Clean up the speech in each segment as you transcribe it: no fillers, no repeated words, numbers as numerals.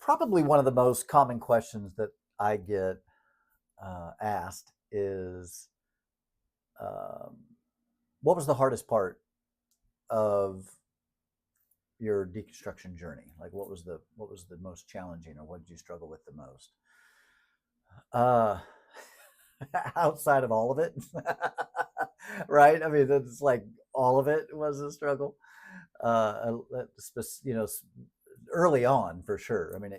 Probably one of the most common questions that I get asked is, um, what was the hardest part of your deconstruction journey? Like, what was the most challenging, or what did you struggle with the most? Uh, Outside of all of it, right? I mean, it's like all of it was a struggle. You know, early on for sure. I mean,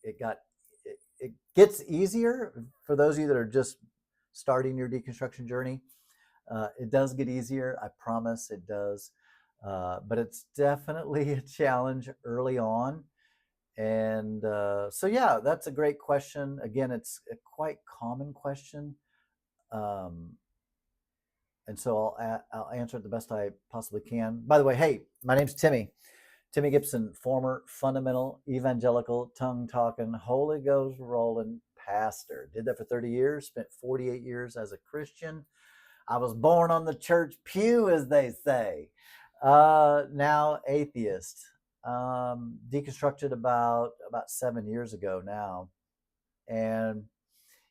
it gets easier for those of you that are just starting your deconstruction journey. It does get easier, I promise it does. But it's definitely a challenge early on. And so, yeah, that's a great question. Again, it's a quite common question. Um, and so I'll answer it the best I possibly can. By the way, hey, my name's Timmy. Timmy Gibson, former fundamental evangelical tongue talking, Holy Ghost rolling pastor. Did that for 30 years, spent 48 years as a Christian. I was born on the church pew, as they say. Now atheist. Deconstructed about 7 years ago now. And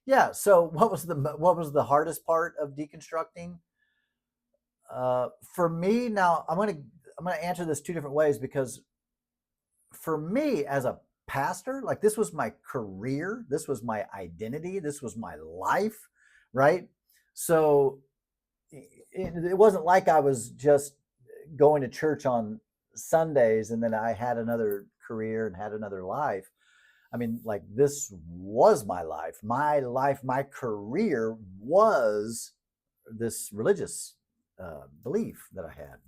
yeah, so what was the hardest part of deconstructing? For me, now I'm gonna answer this two different ways, because for me as a pastor, like, this was my career, this was my identity, this was my life, right? So it wasn't like I was just going to church on Sundays and then I had another career and had another life. I mean, like, this was my life. My career was this religious belief that I had.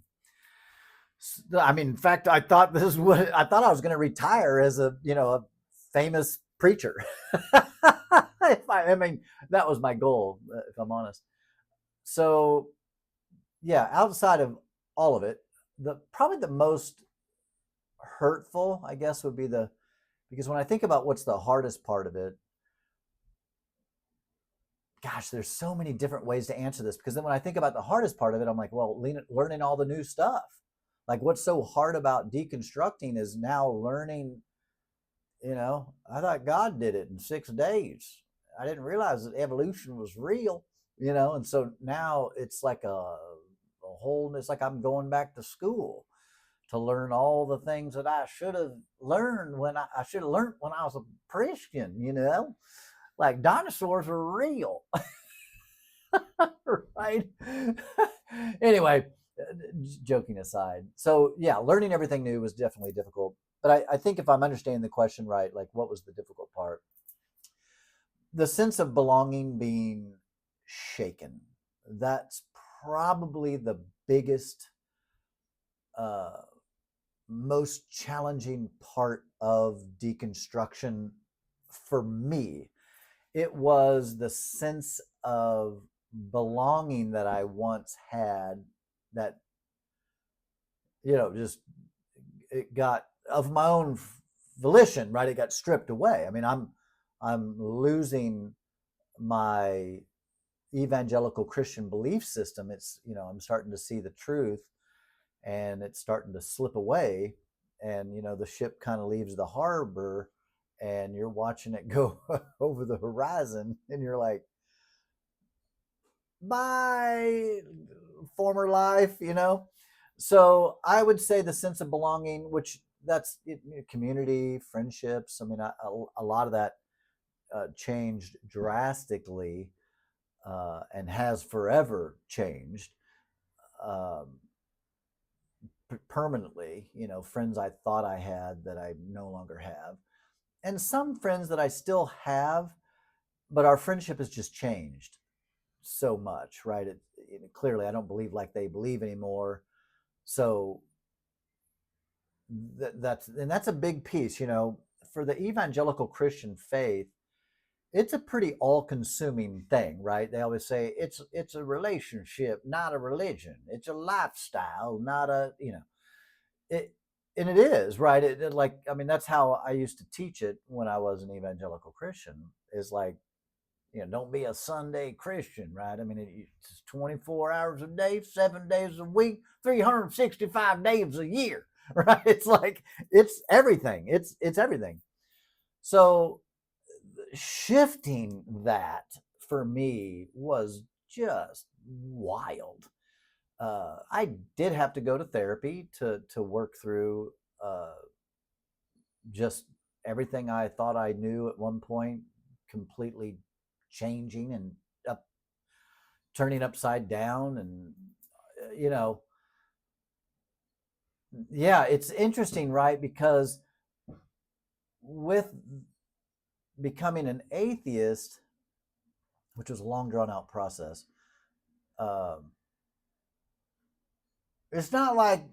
I mean, in fact, I thought I was going to retire as a famous preacher. I mean, that was my goal, if I'm honest. So, yeah, outside of all of it, the probably the most hurtful, I guess, would be because when I think about what's the hardest part of it, gosh, there's so many different ways to answer this. Because then when I think about the hardest part of it, I'm like, well, learning all the new stuff. Like, what's so hard about deconstructing is now learning. I thought God did it in 6 days. I didn't realize that evolution was real. And so now it's like it's like I'm going back to school to learn all the things that I should have learned I should have learned when I was a Christian. Like, dinosaurs were real. Right? Anyway, joking aside. So, yeah, learning everything new was definitely difficult. But I think if I'm understanding the question right, like, what was the difficult part? The sense of belonging being shaken. That's probably the biggest, uh, most challenging part of deconstruction for me. It was the sense of belonging that I once had that, just it got of my own volition, right? It got stripped away. I mean, I'm losing my evangelical Christian belief system. I'm starting to see the truth, and it's starting to slip away, and the ship kind of leaves the harbor, and you're watching it go over the horizon, and you're like, bye, former life. So I would say the sense of belonging, which that's community, friendships. I mean, a lot of that changed drastically, and has forever changed, um, permanently. Friends I thought I had that I no longer have, and some friends that I still have, but our friendship has just changed so much, right? Clearly, I don't believe like they believe anymore. So that's a big piece. For the evangelical Christian faith, it's a pretty all-consuming thing, right? They always say it's a relationship, not a religion. It's a lifestyle, not it. And it is, right. Like, I mean, that's how I used to teach it when I was an evangelical Christian. Is like, don't be a Sunday Christian, right? I mean, it's 24 hours a day, 7 days a week, 365 days a year, right? It's like, it's everything. It's everything. So shifting that for me was just wild. I did have to go to therapy to work through uh, just everything I thought I knew at one point, completely changing and up, turning upside down, and you know, yeah, it's interesting, right? Because with becoming an atheist, which was a long drawn out process, um, it's not like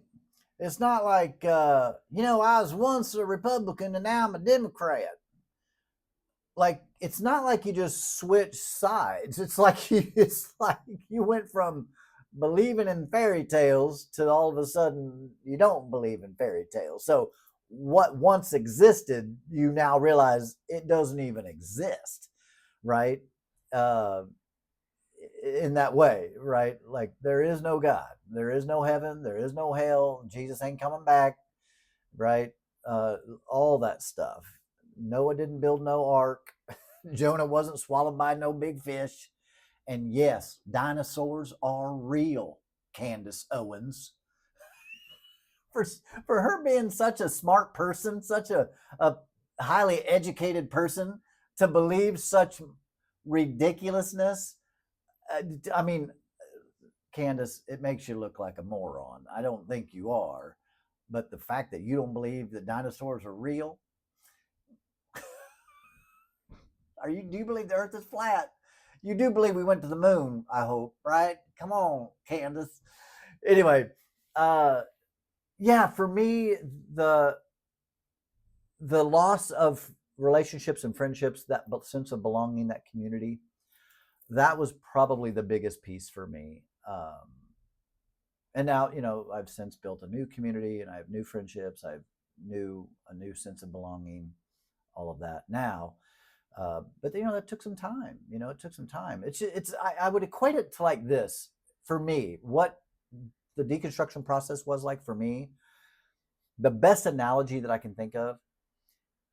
I was once a Republican and now I'm a Democrat. Like it's not like you just switch sides. It's like you went from believing in fairy tales to all of a sudden you don't believe in fairy tales. So what once existed, you now realize it doesn't even exist, right? Uh, in that way, right? Like there is no God, there is no heaven, there is no hell. Jesus ain't coming back, right? Uh, all that stuff. Noah didn't build no ark. Jonah wasn't swallowed by no big fish. And yes, dinosaurs are real, Candace Owens. For, for her being such a smart person, such a highly educated person, to believe such ridiculousness, I mean, Candace, it makes you look like a moron. I don't think you are. But the fact that you don't believe that dinosaurs are real, do you believe the earth is flat? You do believe we went to the moon, I hope, right? Come on, Candace. Anyway, uh yeah, for me, the the loss of relationships and friendships, that sense of belonging, that community, that was probably the biggest piece for me. And now, I've since built a new community and I have new friendships. I've new a new sense of belonging, all of that now. But that took some time. It took some time. I would equate it to like this for me. What the deconstruction process was like for me, the best analogy that I can think of,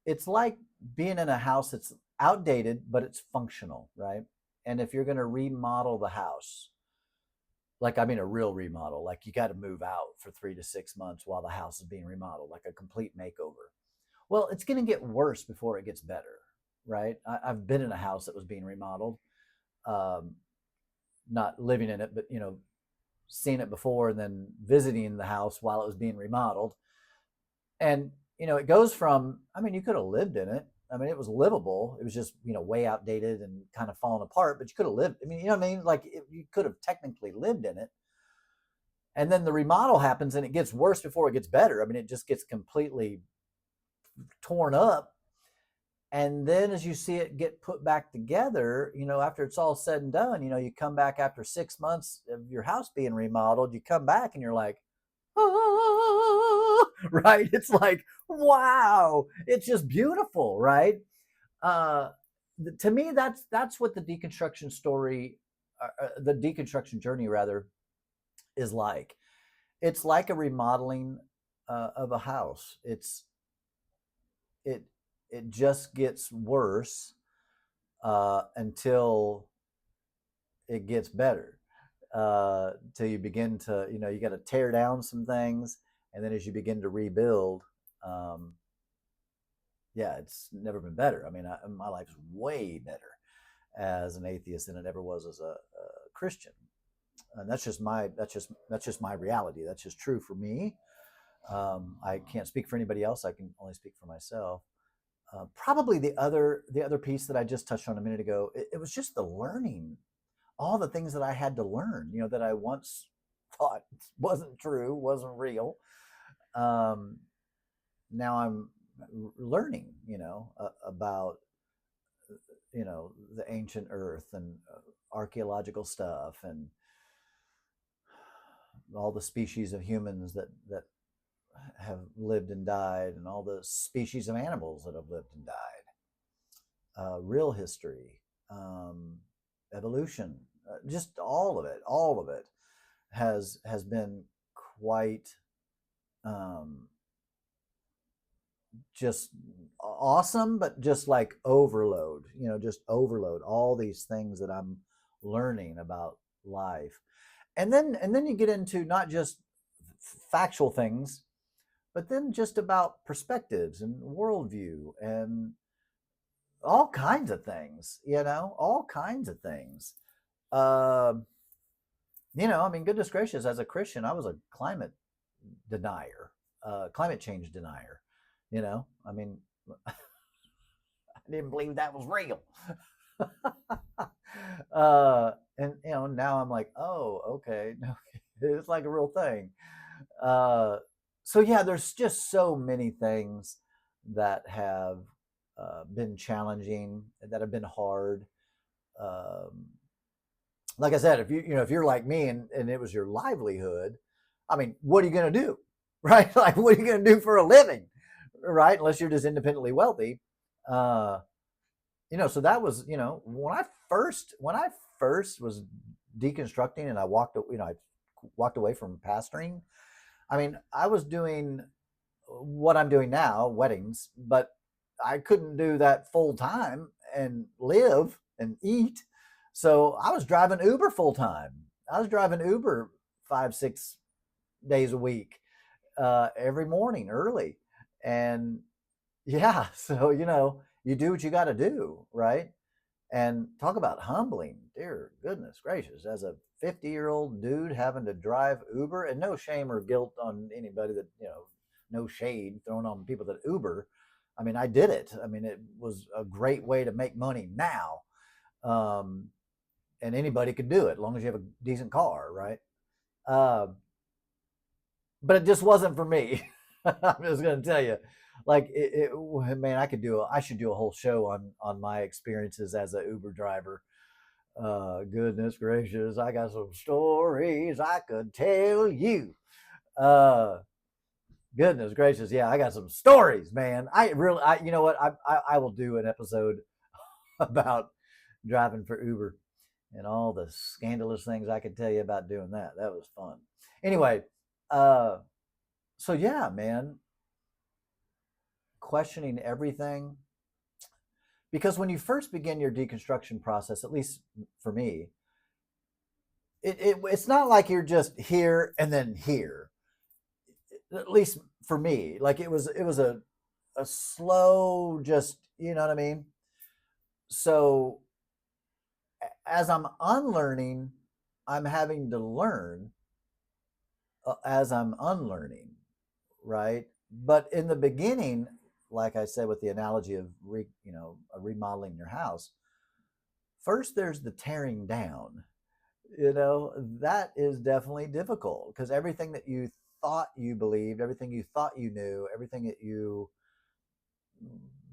it's like being in a house that's outdated but it's functional, right? And if you're going to remodel the house, like I mean a real remodel, like you got to move out for 3 to 6 months while the house is being remodeled, like a complete makeover. Well, it's going to get worse before it gets better, right? I've been in a house that was being remodeled, um, not living in it, but seeing it before and then visiting the house while it was being remodeled. And it goes from, I mean, you could have lived in it. I mean, it was livable. It was just way outdated and kind of falling apart. But you could have lived. I mean, you know what I mean? Like you could have technically lived in it. And then the remodel happens and it gets worse before it gets better. I mean, it just gets completely torn up. And then as you see it get put back together, after it's all said and done, you come back after 6 months of your house being remodeled, you come back and you're like, ah, right? It's like, wow, it's just beautiful, right? Uh, to me, that's what the deconstruction story, the deconstruction journey rather, is like. It's like a remodeling of a house. It it just gets worse until it gets better. Till you begin to, you got to tear down some things, and then as you begin to rebuild, um, yeah, it's never been better. I mean, my life's way better as an atheist than it ever was as a Christian, and that's just my reality. That's just true for me. I can't speak for anybody else. I can only speak for myself. Probably the other piece that I just touched on a minute ago, it was just the learning, all the things that I had to learn, that I once thought wasn't true, wasn't real. Um, Now I'm learning, about the ancient Earth and archaeological stuff and all the species of humans that have lived and died, and all the species of animals that have lived and died. Real history, um, evolution, just all of it has been quite, um, just awesome, but just like overload, just overload all these things that I'm learning about life. And then you get into not just factual things, but then just about perspectives and worldview and all kinds of things, all kinds of things. Uh, I mean, goodness gracious, as a Christian, I was a climate denier, climate change denier. I mean, I didn't believe that was real. And now I'm like, oh, okay, no, it's like a real thing. Uh, so yeah, there's just so many things that have been challenging, that have been hard. Um, like I said, if you're like me and it was your livelihood, I mean, what are you going to do, right? Like, what are you going to do for a living, right? Unless you're just independently wealthy. Uh, so that was, when I first was deconstructing and I walked away from pastoring. I mean, I was doing what I'm doing now, weddings, but I couldn't do that full time and live and eat. So I was driving Uber full time. I was driving Uber 5, 6 days a week, every morning early. And yeah, so, you do what you got to do, right? And talk about humbling, dear goodness gracious, as a 50-year-old dude having to drive Uber, and no shame or guilt on anybody that, no shade thrown on people that Uber. I mean, I did it. I mean, it was a great way to make money now. Um, and anybody could do it as long as you have a decent car, right? Uh, but it just wasn't for me. I'm just going to tell you, like, man, I should do a whole show on my experiences as a Uber driver. Goodness gracious, I got some stories I could tell you. Uh, Goodness gracious, yeah, I got some stories, man. You know what? I will do an episode about driving for Uber and all the scandalous things I could tell you about doing that. That was fun. Anyway, uh, so yeah, man, questioning everything. Because when you first begin your deconstruction process, at least for me, it's not like you're just here and then here. At least for me, like it was a slow, just, you know what I mean. So as I'm unlearning, I'm having to learn, as I'm unlearning, right? But in the beginning, like I said with the analogy of remodeling your house, first there's the tearing down. That is definitely difficult, because everything that you thought you believed, everything you thought you knew, everything that you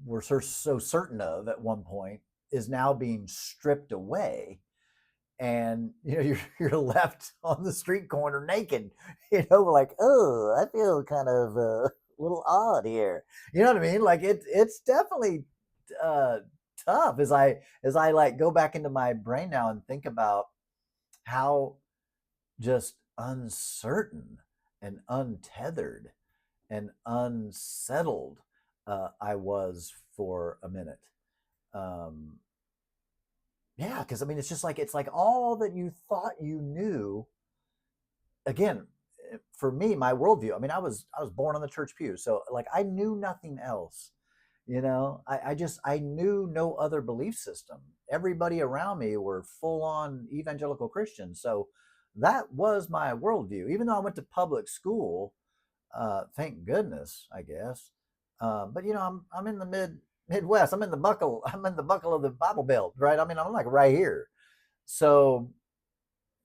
were so certain of at one point is now being stripped away. And you're left on the street corner naked, like, oh, I feel kind of a little odd here. You know what I mean? Like, it's definitely uh tough, as I like go back into my brain now and think about how just uncertain and untethered and unsettled I was for a minute. Um, yeah, because I mean, it's like all that you thought you knew. Again, for me, my worldview. I mean, I was born on the church pew, so like I knew nothing else. I knew no other belief system. Everybody around me were full on evangelical Christians, so that was my worldview. Even though I went to public school, thank goodness, I guess. But I'm in the Midwest. I'm in the buckle. I'm in the buckle of the Bible Belt, right? I mean, I'm like right here. So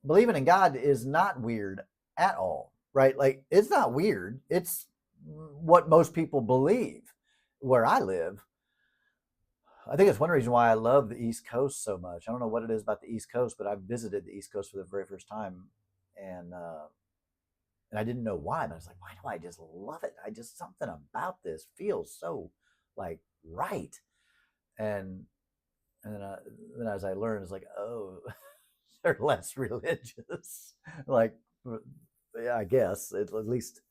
believing in God is not weird at all, right? Like, it's not weird. It's what most people believe where I live. I think it's one reason why I love the East Coast so much. I don't know what it is about the East Coast, but I visited the East Coast for the very first time, and I didn't know why. But I was like, why do I just love it? I just something about this feels so like right. And then as I learned, it's like, oh, they're less religious. Like, yeah, I guess at least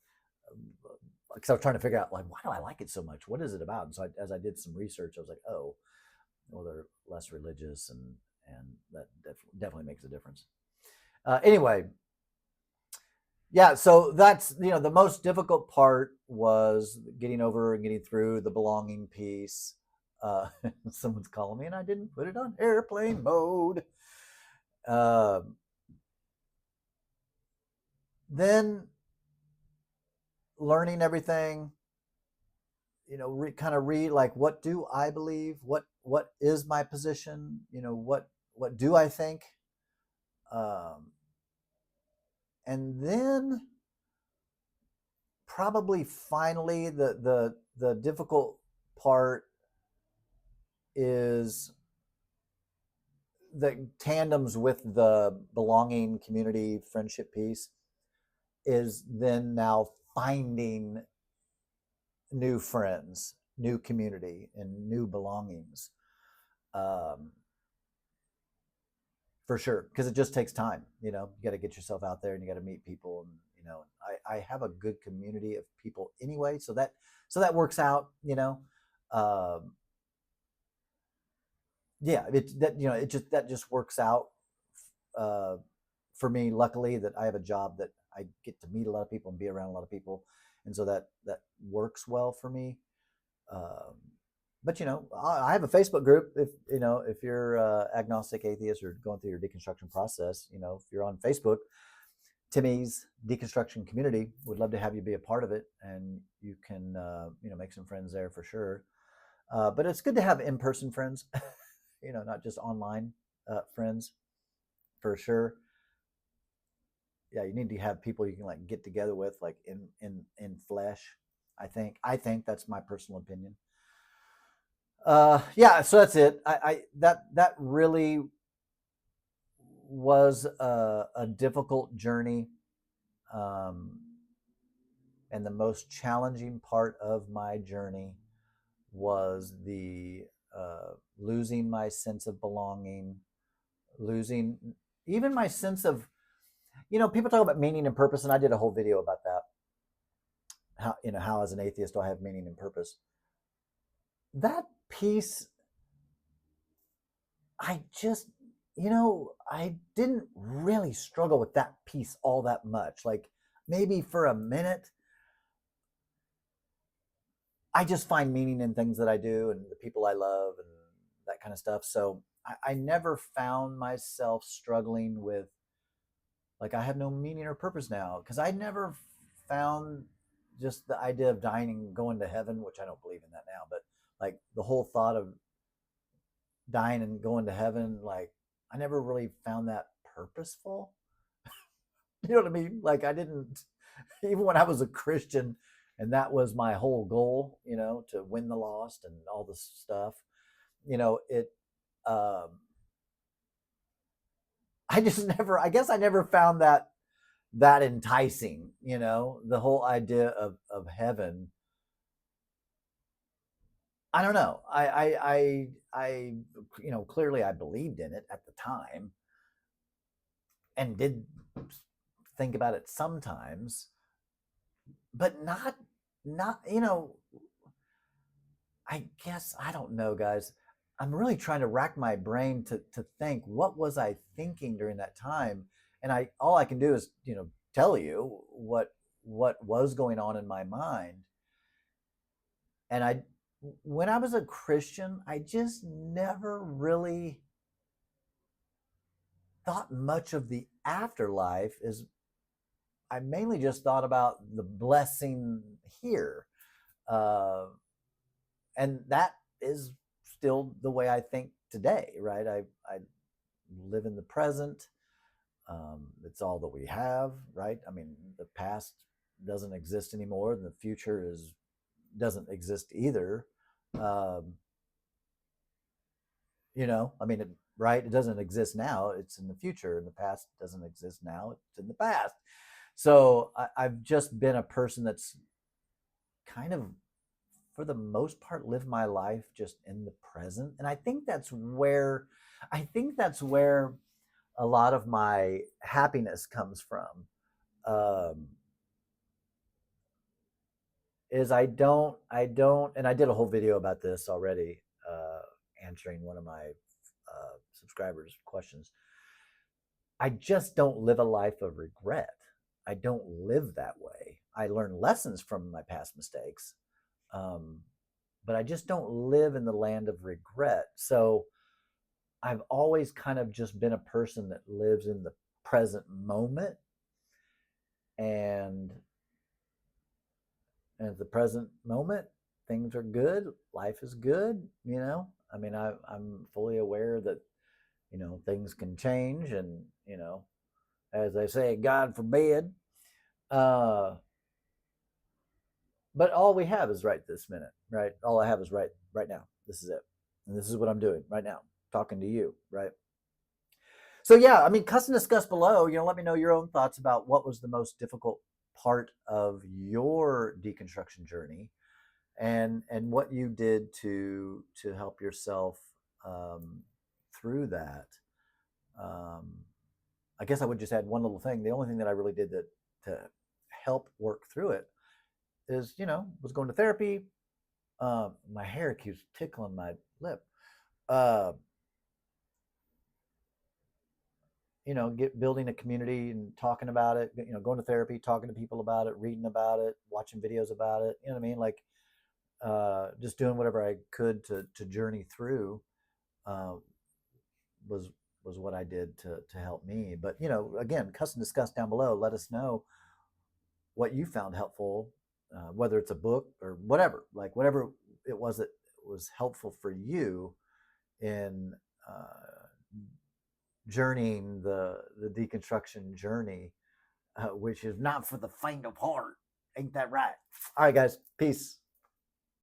because I was trying to figure out like why do I like it so much? What is it about? And so as I did some research, I was like, oh, well, they're less religious, and that definitely makes a difference. Anyway, yeah, so that's the most difficult part was getting over and getting through the belonging piece. Someone's calling me, and I didn't put it on airplane mode. Uh, then learning everything, kind of read like what do I believe, what is my position, what do I think, um, and then probably finally the difficult part is the tandems with the belonging, community, friendship piece is then now finding new friends, new community, and new belongings. Um, for sure, because it just takes time. You got to get yourself out there and you got to meet people. And I have a good community of people anyway, so that works out. Um, yeah, it just works out uh, for me. Luckily, that I have a job that I get to meet a lot of people and be around a lot of people, and so that works well for me. Um, but I have a Facebook group. If you're agnostic, atheist, or going through your deconstruction process, if you're on Facebook, Timmy's Deconstruction Community, would love to have you be a part of it, and you can make some friends there for sure. But it's good to have in-person friends, not just online friends, for sure. Yeah, you need to have people you can like get together with, like in flesh. I think that's my personal opinion. Yeah, so that's it. That really was a difficult journey, um, and the most challenging part of my journey was the losing my sense of belonging, losing even my sense of, people talk about meaning and purpose, and I did a whole video about that. How as an atheist do I have meaning and purpose? That piece, I just, I didn't really struggle with that piece all that much. Like maybe for a minute, I just find meaning in things that I do and the people I love and that kind of stuff. So I never found myself struggling with, like, I have no meaning or purpose now, because I never found just the idea of dying and going to heaven, which I don't believe in that now, but like the whole thought of dying and going to heaven, like I never really found that purposeful. You know what I mean? Like I didn't, even when I was a Christian and that was my whole goal, to win the lost and all this stuff, it, um, I just never, I guess I never found that enticing, the whole idea of heaven. I don't know. Clearly I believed in it at the time and did think about it sometimes, but not, I guess, I don't know, guys. I'm really trying to rack my brain to think what was I thinking during that time, and all I can do is tell you what was going on in my mind. And when I was a Christian, I just never really thought much of the afterlife. As I mainly just thought about the blessing here, uh, and that is still the way I think today. Right? I live in the present. It's all that we have. Right? I mean, the past doesn't exist anymore, and the future doesn't exist either. Um, I mean, right? It doesn't exist now. It's in the future, and the past doesn't exist now. It's in the past. So I've just been a person that's kind of, for the most part, lived my life just in the present, and I think that's where a lot of my happiness comes from. Um, is I don't, and I did a whole video about this already, answering one of my subscribers' questions. I just don't live a life of regret. I don't live that way. I learn lessons from my past mistakes, um, but I just don't live in the land of regret. So I've always kind of just been a person that lives in the present moment, and at the present moment, things are good. Life is good. I mean, I'm fully aware that things can change, and as they say, God forbid. Uh, but all we have is right this minute, right? All I have is right now. This is it, and this is what I'm doing right now, talking to you, right? So yeah, I mean, cuss and discuss below. Let me know your own thoughts about what was the most difficult part of your deconstruction journey, and what you did to help yourself um, through that. Um, I guess I would just add one little thing. The only thing that I really did that to help work through it is, was going to therapy. My hair keeps tickling my lip. Uh, get building a community and talking about it. Going to therapy, talking to people about it, reading about it, watching videos about it. You know what I mean? Like just doing whatever I could to journey through uh, was was what I did to help me. But again, cuss and discuss down below. Let us know what you found helpful, whether it's a book or whatever, like whatever it was that was helpful for you in journeying the deconstruction journey, which is not for the faint of heart. Ain't that right? All right, guys. Peace.